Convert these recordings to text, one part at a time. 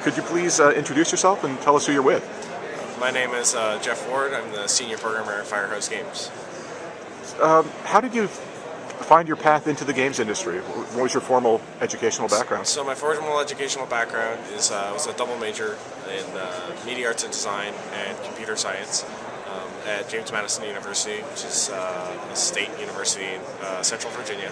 Could you please introduce yourself and tell us who you're with? My name is Jeff Ward. I'm the senior programmer at Firehouse Games. How did you find your path into the games industry? What was your formal educational background? So my formal educational background is was a double major in media arts and design and computer science at James Madison University, which is a state university in Central Virginia.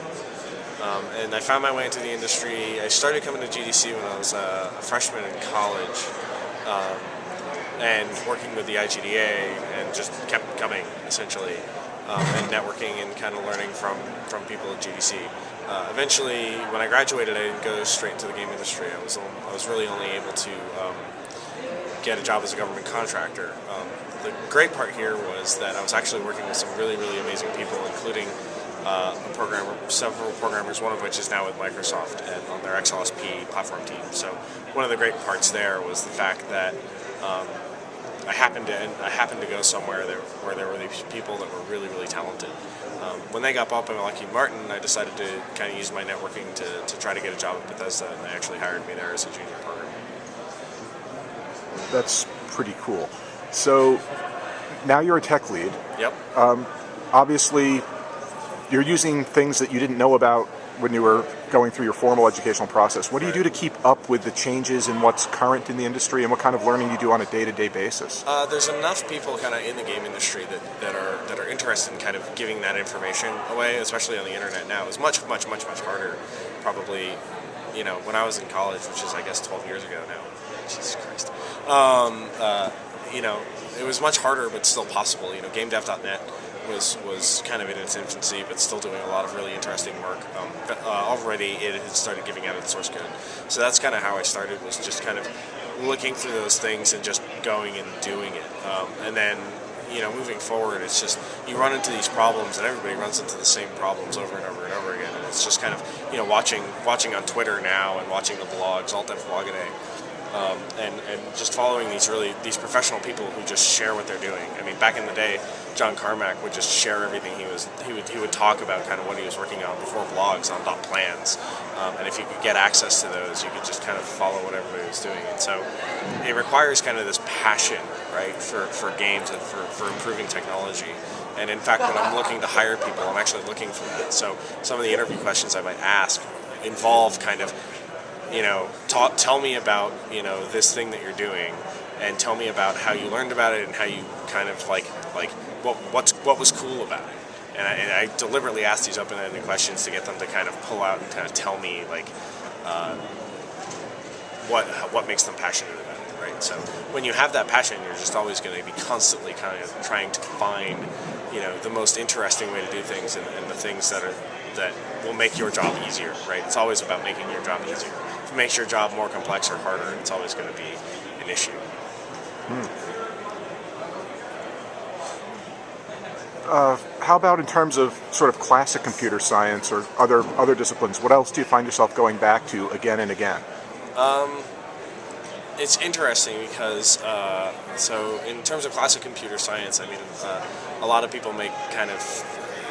And I found my way into the industry. I started coming to GDC when I was a freshman in college, and working with the IGDA, and just kept coming essentially, and networking and kind of learning from people at GDC. Eventually, when I graduated, I didn't go straight into the game industry. I was really only able to get a job as a government contractor. The great part here was that I was actually working with some really amazing people, including several programmers, one of which is now with Microsoft and on their XLSP platform team. So one of the great parts there was the fact that I happened to go somewhere where there were these people that were really talented. When they got bought by Lockheed Martin, I decided to kind of use my networking to try to get a job at Bethesda, and they actually hired me there as a junior programmer. That's pretty cool. So now you're a tech lead. Yep. Obviously, you're using things that you didn't know about when you were going through your formal educational process. What do you do to keep up with the changes in what's current in the industry, and what kind of learning you do on a day-to-day basis? There's enough people kind of in the game industry that are interested in kind of giving that information away, especially on the internet now. It's much harder, probably, when I was in college, which is I guess 12 years ago now. Jesus Christ. It was much harder, but still possible. GameDev.net was kind of in its infancy, but still doing a lot of really interesting work. Already it had started giving out its source code. So that's kind of how I started, was just kind of looking through those things and just going and doing it. And then, moving forward, it's just, you run into these problems, and everybody runs into the same problems over and over and over again. And it's just kind of, watching on Twitter now and watching the blogs, Alt-Dev Blog-A-Day. And just following these professional people who just share what they're doing. I mean, back in the day, John Carmack would just share everything he would talk about kind of what he was working on before blogs on .plans. And if you could get access to those, you could just kind of follow what everybody was doing. And so it requires kind of this passion, right, for games and for improving technology. And in fact, when I'm looking to hire people, I'm actually looking for that. So some of the interview questions I might ask involve kind of, tell me about, this thing that you're doing, and tell me about how you learned about it and how you kind of what was cool about it. And I deliberately ask these open-ended questions to get them to kind of pull out and kind of tell me what makes them passionate about it, right? So when you have that passion, you're just always going to be constantly kind of trying to find, the most interesting way to do things, and the things that will make your job easier, right? It's always about making your job easier. If it makes your job more complex or harder, it's always going to be an issue. How about in terms of sort of classic computer science or other disciplines? What else do you find yourself going back to again and again? It's interesting because, so in terms of classic computer science, I mean, a lot of people kind of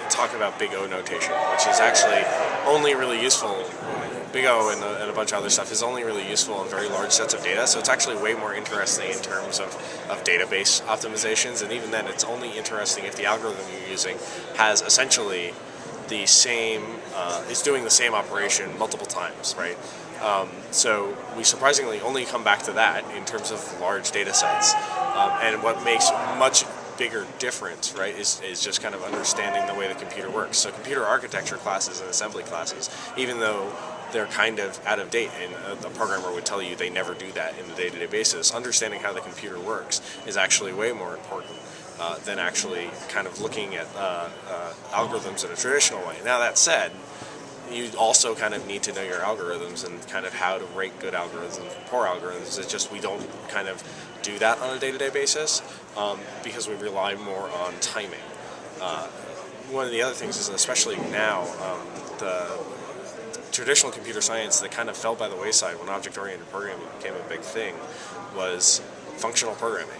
talk about big O notation, which is actually only really useful. Big O and a bunch of other stuff is only really useful in very large sets of data, so it's actually way more interesting in terms of database optimizations, and even then it's only interesting if the algorithm you're using has essentially the same, is doing the same operation multiple times, right? So we surprisingly only come back to that in terms of large data sets, and what makes much bigger difference, right, is just kind of understanding the way the computer works. So computer architecture classes and assembly classes, even though they're kind of out of date, and the programmer would tell you they never do that in the day-to-day basis, understanding how the computer works is actually way more important than actually kind of looking at algorithms in a traditional way. Now that said, you also kind of need to know your algorithms and kind of how to rate good algorithms and poor algorithms. It's just we don't kind of do that on a day-to-day basis because we rely more on timing. One of the other things is, especially now, the traditional computer science that kind of fell by the wayside when object-oriented programming became a big thing was functional programming.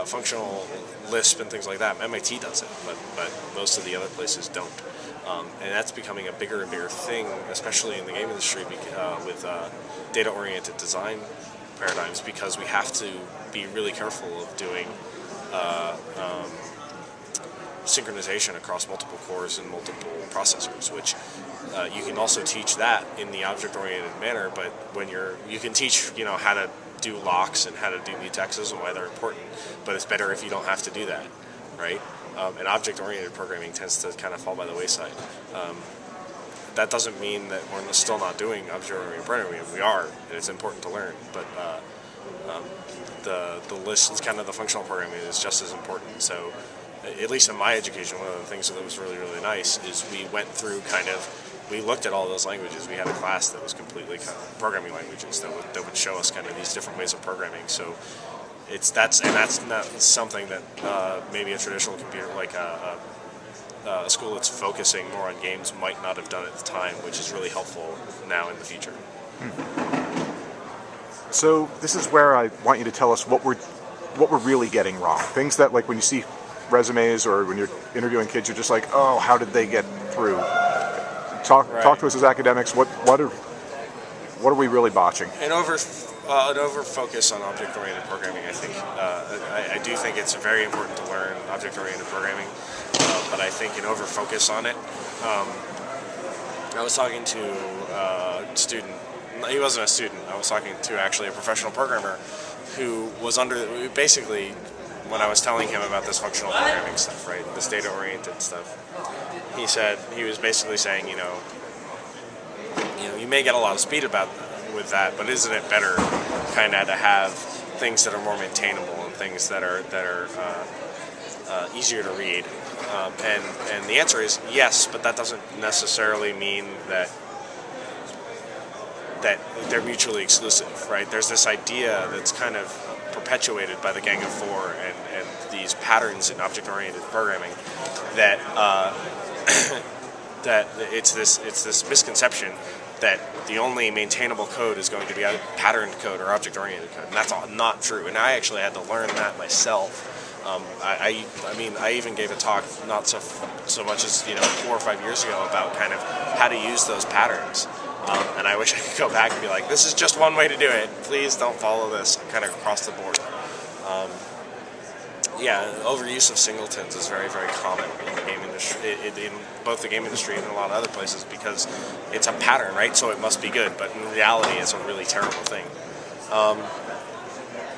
Functional Lisp and things like that. MIT does it, but most of the other places don't. And that's becoming a bigger and bigger thing, especially in the game industry with data-oriented design paradigms because we have to be really careful of doing synchronization across multiple cores and multiple processors, which you can also teach that in the object-oriented manner. But when you can teach, how to do locks and how to do mutexes and why they're important. But it's better if you don't have to do that, right? And object-oriented programming tends to kind of fall by the wayside. That doesn't mean that we're still not doing object-oriented programming. We are, and it's important to learn. But the list, kind of the functional programming, is just as important. So, at least in my education, one of the things that was really, really nice is we went through we looked at all those languages. We had a class that was completely kind of programming languages that would show us kind of these different ways of programming. So that's not something that maybe a traditional computer, like a school that's focusing more on games, might not have done at the time, which is really helpful now in the future. So this is where I want you to tell us what we're really getting wrong. Things that, like, when you see resumes or when you're interviewing kids, you're just like, oh, how did they get through? Talk to us as academics. What are we really botching? An over focus on object-oriented programming. I think I do think it's very important to learn object-oriented programming, but I think an over focus on it. I was talking to a student. He wasn't a student. I was talking to actually a professional programmer who was basically, when I was telling him about this functional programming stuff, right, this data-oriented stuff, he was basically saying, you may get a lot of speed with that, but isn't it better kind of to have things that are more maintainable and things that are easier to read? And the answer is yes, but that doesn't necessarily mean that they're mutually exclusive, right? There's this idea that's kind of perpetuated by the Gang of Four and these patterns in object-oriented programming that that it's this misconception that the only maintainable code is going to be patterned code or object-oriented code, and that's all not true. And I actually had to learn that myself. I even gave a talk not so much as 4 or 5 years ago about kind of how to use those patterns. And I wish I could go back and be like, this is just one way to do it. Please don't follow this kind of across the board. Overuse of singletons is very, very common in the game industry, in both the game industry and in a lot of other places, because it's a pattern, right? So it must be good, but in reality, it's a really terrible thing.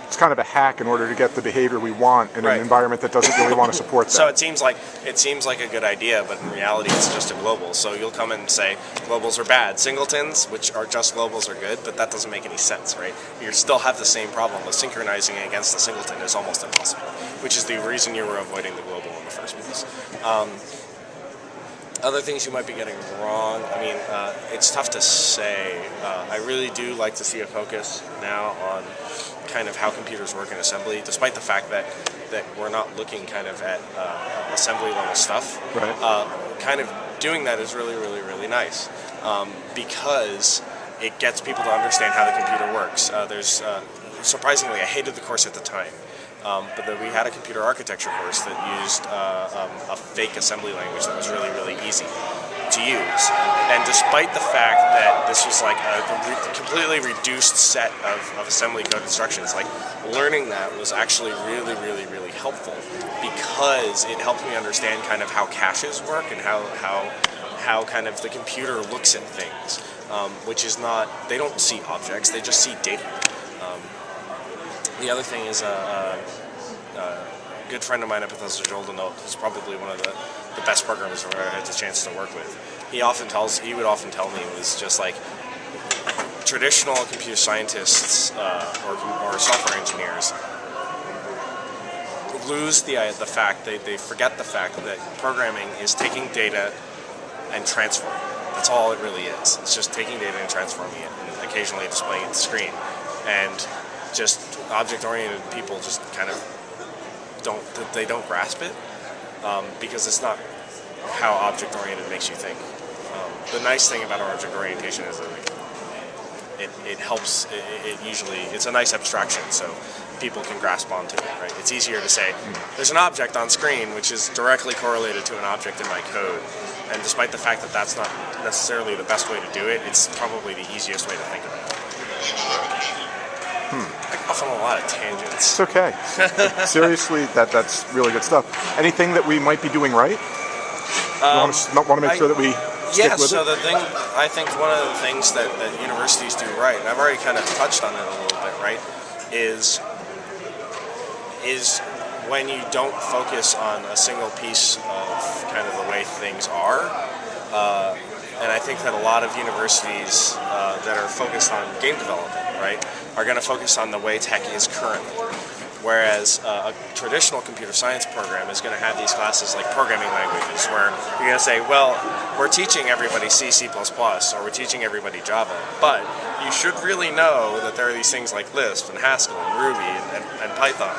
It's kind of a hack in order to get the behavior we want in an environment that doesn't really want to support that. So it seems like a good idea, but in reality it's just a global. So you'll come and say globals are bad. Singletons, which are just globals, are good, but that doesn't make any sense, right? You still have the same problem with synchronizing against the singleton is almost impossible, which is the reason you were avoiding the global in the first place. Other things you might be getting wrong, it's tough to say. I really do like to see a focus now on kind of how computers work in assembly, despite the fact that we're not looking kind of at assembly level stuff. Right. Kind of doing that is really, really, really nice, because it gets people to understand how the computer works. Surprisingly, I hated the course at the time. But then we had a computer architecture course that used a fake assembly language that was really, really easy to use. And despite the fact that this was like a completely reduced set of assembly code instructions, like learning that was actually really, really, really helpful, because it helped me understand kind of how caches work and how kind of the computer looks at things, which is not, they don't see objects, they just see data. The other thing is a good friend of mine at Bethesda, Joel Denault, who's probably one of the best programmers I've ever had the chance to work with. He would often tell me, it was just like, traditional computer scientists or software engineers lose the fact, they forget the fact that programming is taking data and transforming it. That's all it really is. It's just taking data and transforming it, and occasionally displaying it on the screen. And just object-oriented people just kind of don't grasp it, because it's not how object-oriented makes you think. The nice thing about our object orientation is that it helps. It's a nice abstraction, so people can grasp onto it. Right? It's easier to say there's an object on screen which is directly correlated to an object in my code, and despite the fact that that's not necessarily the best way to do it, it's probably the easiest way to think about it. off on a lot of tangents. It's okay. Seriously, that's really good stuff. Anything that we might be doing right? Want to make sure that we stick with so it? I think one of the things that universities do right, and I've already kind of touched on it a little bit, right, is when you don't focus on a single piece of kind of the way things are. And I think that a lot of universities that are focused on game development, right, are going to focus on the way tech is currently. Whereas a traditional computer science program is going to have these classes like programming languages, where you're going to say, well, we're teaching everybody C, C++, or we're teaching everybody Java, but you should really know that there are these things like Lisp and Haskell and Ruby and Python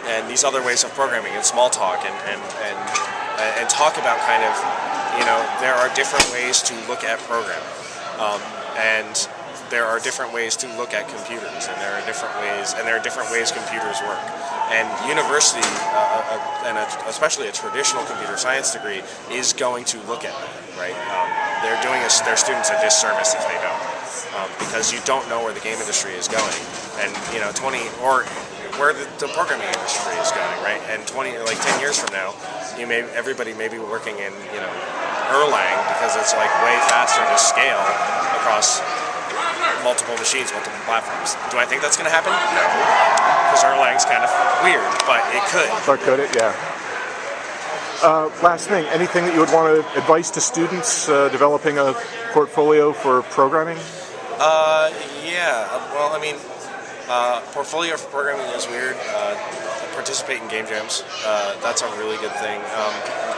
and these other ways of programming and Smalltalk and talk about kind of, there are different ways to look at programming, and there are different ways to look at computers, and there are different ways computers work. And university, and especially a traditional computer science degree, is going to look at that, right? They're doing their students a disservice if they don't, because you don't know where the game industry is going, and where the programming industry is going, right? And 10 years from now, everybody may be working in Erlang, because it's like way faster to scale across multiple machines, multiple platforms. Do I think that's going to happen? No, because Erlang's kind of weird, but it could. But could it? Yeah. Last thing, anything that you would want to advise to students developing a portfolio for programming? Well, I mean, portfolio for programming is weird. Participate in game jams. That's a really good thing.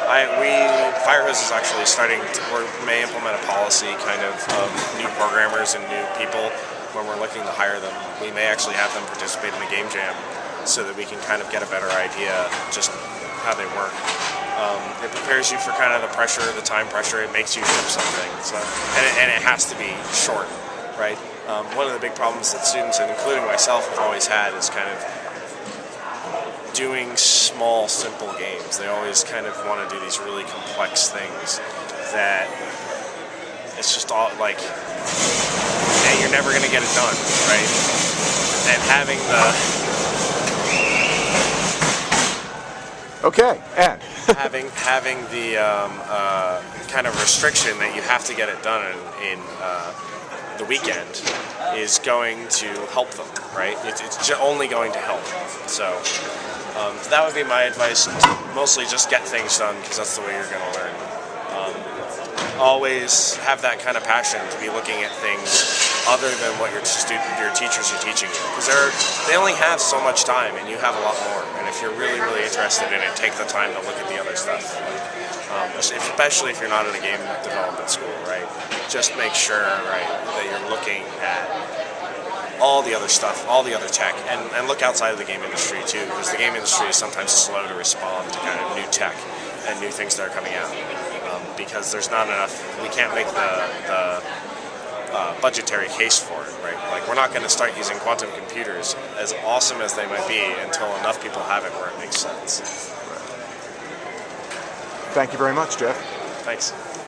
Firehose is actually we may implement a policy kind of new programmers and new people when we're looking to hire them. We may actually have them participate in a game jam so that we can kind of get a better idea just how they work. It prepares you for kind of the pressure, the time pressure. It makes you ship something, and it has to be short, right? One of the big problems that students, and including myself, have always had is kind of doing small, simple games. They always kind of want to do these really complex things that it's just all like, and you're never going to get it done, right? And having having the kind of restriction that you have to get it done in the weekend is going to help them, right? It's only going to help. So that would be my advice. Mostly just get things done, because that's the way you're going to learn. Always have that kind of passion to be looking at things other than what your teachers are teaching you, because they only have so much time and you have a lot more. And if you're really, really interested in it, take the time to look at the other stuff. Especially if you're not in a game development school, right? Just make sure, right, that you're looking at all the other stuff, all the other tech, and look outside of the game industry too, because the game industry is sometimes slow to respond to kind of new tech and new things that are coming out, because there's not enough. We can't make the budgetary case for it, right? Like, we're not going to start using quantum computers, as awesome as they might be, until enough people have it where it makes sense. Thank you very much, Jeff. Thanks.